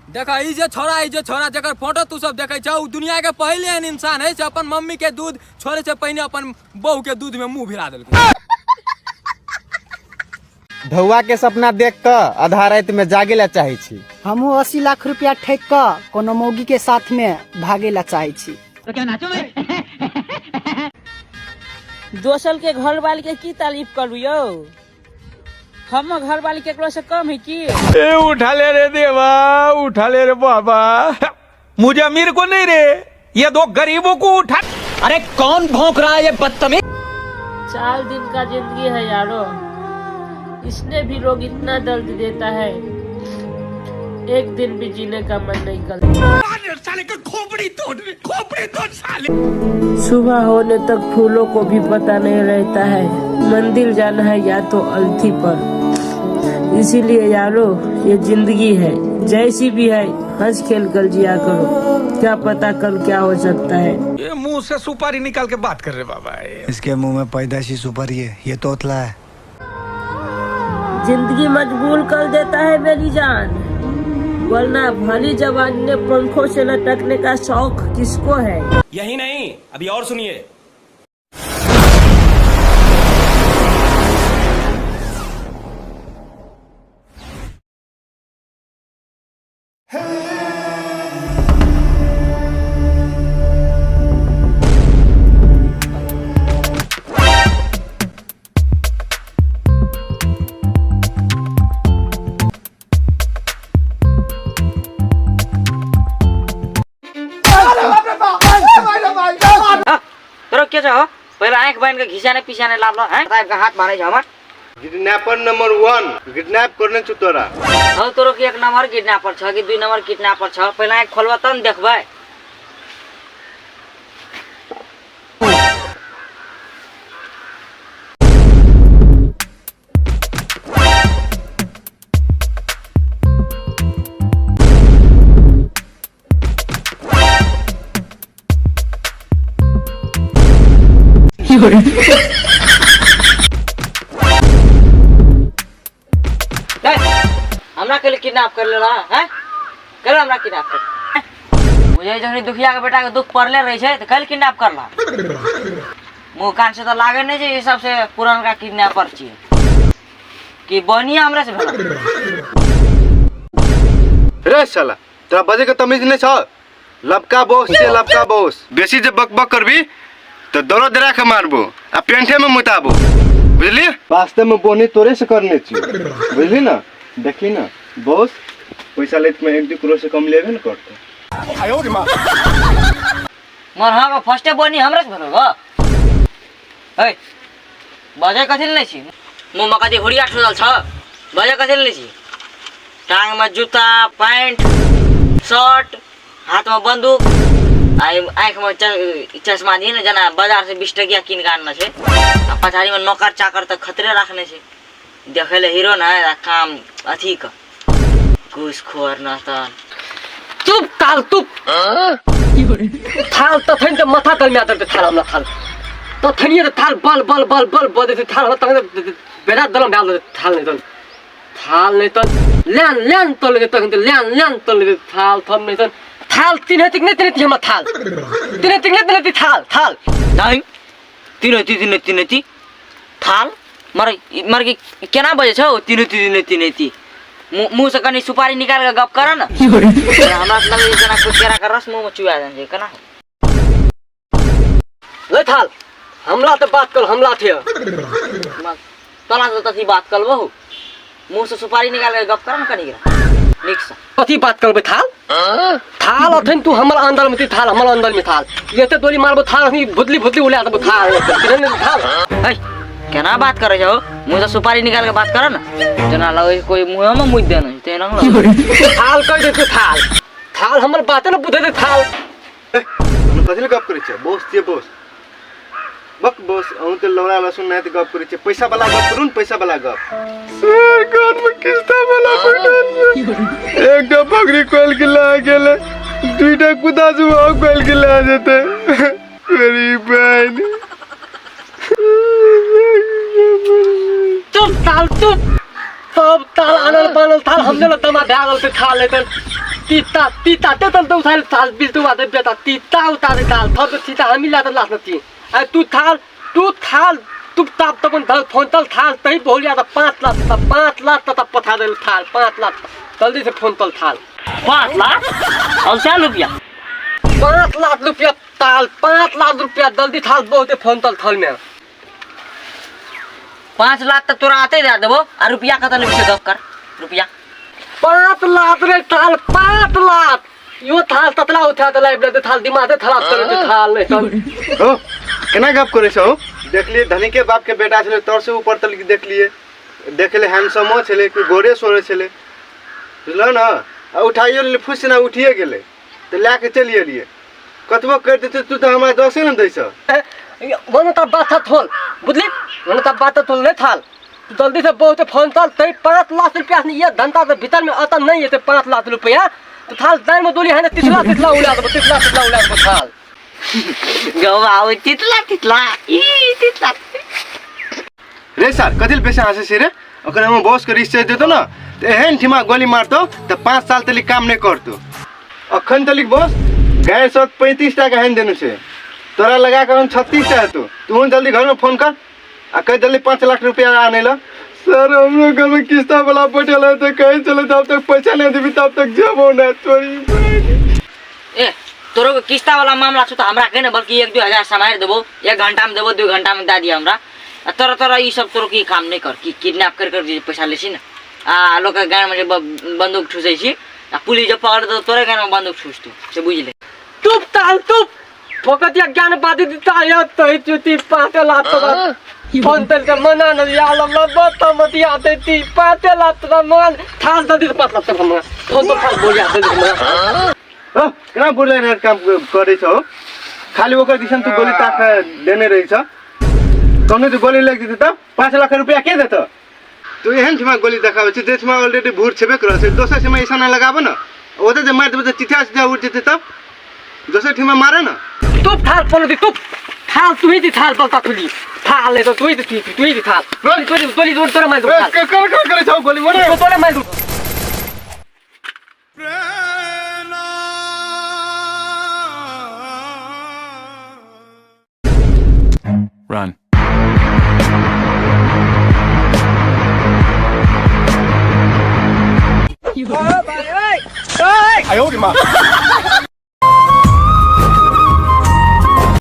देखा ई जे छोरा जकर फोटो तू सब देखे छौ दुनिया के पहले एहन इंसान है अपन मम्मी के दूध छोड़े से पहले अपन बहू के दूध में मुंह भिरा देलकै। ढौआ के सपना देख कर आधा रात में जागे ला चाहे छी। हमू 80 लाख रुपया ठेक कर कोनो मौगी के साथ में भागे ला चाहे छी। तो क्या नाचो मैं? दोसल के घर वाली के की तारीफ करू यो? हम घर वाली केकरो से कम है की? ए उठा ले रे देवा, उठा ले रे बाबा। मुझे अमीर को नहीं रे, ये दो गरीबों को उठा। अरे कौन भौंक रहा है ये बदतमीज? 4 दिन का जिंदगी है यारो, इसने भी लोग इतना दर्द देता है, एक दिन भी जीने का मन नहीं करता। साले का खोपड़ी तोड़ साले। सुबह होने तक फूलों को भी पता नहीं रहता है मंदिर जाना है या तो अल्थी पर। इसीलिए यारो ये जिंदगी है, जैसी भी है हंस खेल कर जिया करो, क्या पता कल क्या हो सकता है। ये मुंह से सुपारी निकाल के बात कर रहे बाबा। इसके मुंह में पैदाइशी सुपारी है, ये तोतला है। जिंदगी मजबूर कर देता है मेरी जान, वरना भली जवानी ने पंखों से लटकने का शौक किसको है। यही नहीं, अभी और सुनिए। के छ पहिला आँख बन के घिसाने पिसाने लाभ हैं टाइप का हाथ मारे छ हमर किडनैपर नंबर 1 किडनैप करने छु तोरा। हां तोरो के 1 नंबर किडनैपर छ कि 2 नंबर किडनैपर छ, पहिला आँख खोलबा तब देखबै। हमरा के लिए किडनैप कर लेला हैं? कर हमरा किडनैप कर। मुझे जखनी दुखिया के बेटा के दुख पड़ले रही छे त कल किडनैप करला। मुंह कान से तो लागे नहीं छे, ये सबसे पुरानका किडनैपर छिए कि बनिया हमरा से भेला। रे साला तोरा बजे के तमीज नहीं छ। लबका बोस से लबका बोस बेसी जे बकबक करबी तो दरो दरा के मारबो आ पेंठे में मुताबो, बुझली? वास्तव में बोनी तोरे से करने छी, बुझली ना? देखी ना बॉस पैसा लेत में 1-2 करोड़ से कम लेबे न करते। आयो रे मां मोर हां को फर्स्ट बनी हमरा से भेलो ए बजे कथिल नै छी मु मका दे होड़िया ठोदल छ बजे कथिल नै छी। टांग में जूता पैंट शर्ट हाथ में बंदूक आँख में चश्मा दी न जना बाजार से 20 टकिया किन के आनना छे, पछाड़ी में नौकर चाकर तक खतरे रखने छे। देखे ले हीरो ना काम अथी का घूसखोर नाता। चुप ताल चुप। थाल तो थन के माथा तल में आदर के थाल हमला थाल तो थनिए तो थाल बल बल बल बल बल से थाल तक बेरा दलम डाल थाल नहीं तो लैन लैन तो ले तक लैन लैन तो ले थाल थम नहीं तो थाल तीन नहीं हम थाल तीन थाल थाल नहीं तीन थाल मर के केना बजे छौ तीन मुंह से कनी सुपारी निकाल के गप कर न। हमरा से लगे जना कुछ केरा का रस मुंह में चुआ जान जे केना ले थाल हमला तो बात कर हमला थे तला से तथी बात कर बहु मुंह से सुपारी निकाल के गप कर न कनी निक से कथी बात करबे थाल थाल अथन तू हमर अंदर में थाल हमर अंदर में थाल ये तो तोरी मारबो थाल हनी बुदली बुदली उला दबो थाल थाल ए केना बात करे छौ मुंह से सुपारी निकाल के बात कर न जना लगे कोई मुंह में मुद देना तेना थाल कर दे थाल थाल हमर बात न बुझे दे थाल हम कथि ले गप करे छे बॉस छे बॉस बक बॉस अहू तो लौरा लसुन नहीं तो गप करे छे पैसा वाला गप करू न पैसा वाला गप कान में किस्ता वाला पकड़ एक डा बकरी कोल के ला गेले दुईटा कुदा जुआ कोल के ला जेते गरीब बहन चुप ताल चुप सब ताल आनल बनल थाल हमने ल तमा भागल पे खा लेते तीता तीता ते तल तो थाल थाल बिल तू बात बेटा तीता उतारे थाल थप तीता हामी ला त लास नती आ तू थाल तू ताप त पनि थाल फोन तल थाल तै भोलिया त 5 लाख त पठा दे थाल 5 लाख जल्दी से फोन तल थाल 5 लाख और 4 रुपया 5 लाख रुपया ताल 5 लाख रुपया जल्दी थाल बहुते फोन तल थल में 5 लाख तो तोरा आते दे देबो आ रुपया कत ले से गप कर रुपया 5 लाख रे थाल 5 लाख यो थाल ततला उठा दे लाइव दे थाल दिमाग खराब कर दे थाल नहीं तल ओ केना गप करे छौ देख लिए धनी के बाप के बेटा छले तोर से ऊपर तक देख लिए देखले हैंडसमो छले कि गोरे सोरे छले बुझलो ना आ उठाइयो ले फुस ना उठिए गेले तो लेके चलिए लिए कतबो कर देते तू तो हमरा 10 न दैस मन त बात थोल बुझली मन त बात थोल नहीं थाल जल्दी से बहुत फोन तल तै 5 लाख रुपया ये धंधा के भीतर में आता नहीं है 5 लाख रुपया तो थाल दान में दोली है 30 लाख उड़ा दो 30 लाख उड़ा दो थाल गवाओ तितला ई तितला रे सर कथिल पैसा आसे से रे ओकर हम बॉस के रिश्ते देतो ना तो एहन ठिमा गोली मारतो तो 5 साल तक काम नहीं करतो अखन तक बॉस गैर 35 टका हैन देनु छे तोरा लगा के हम 36 टा हेतु तू जल्दी घर में फोन कर आ कह जल्दी 5 लाख रुपया आने ला सर हमरो घर में किस्ता वाला पटेल है तो कहीं चले जब तक पैसा नहीं देबी तब तक जबो ना तोरी ए तोरो के किस्ता वाला मामला छ त हमरा के न बल्कि 1-2 हजार समाएर देबो 1 घंटा में देबो 2 घंटा में दा दिया हमरा तोरा ई सब तोरो की काम नहीं कर कि किडनैप कर पैसा लेसी न आ लोग के गांव में बंदूक ठुसै छी आ पुलिस जब पकड़ तो तोरे गांव में बंदूक ठुसतू से बुझले चुप ताल चुप फोकत या ज्ञान बादी दिता या तै चुती 5 लाख तो फोन तल के मना न या लल्ला बात मत आते ती 5 लाख तो मान थाल दे 5 लाख तक हम फोन तो खाल बोलिया दे हम ओ केना बोले रे काम करे छौ खाली ओकर दिसन तू गोली ताक देने रही छ तने तो गोली लग देत त 5 लाख रुपया के देत तू एहन ठिमा गोली देखाबे छ देशमा ऑलरेडी भूर छेबे कर छ दोसर समय ऐसा न लगाबो न ओते जे मार देबे त चिठा उठ जेते तब दोसर ठिमा मारे न तू थाल फोन दे तू थाल तू ही थाल बलता खुली थाल ले तो तू ही थाल गोली तोरा मार दो थाल कर करे छौ गोली मोरे तोरा मार दो Run. 哎呦我的妈！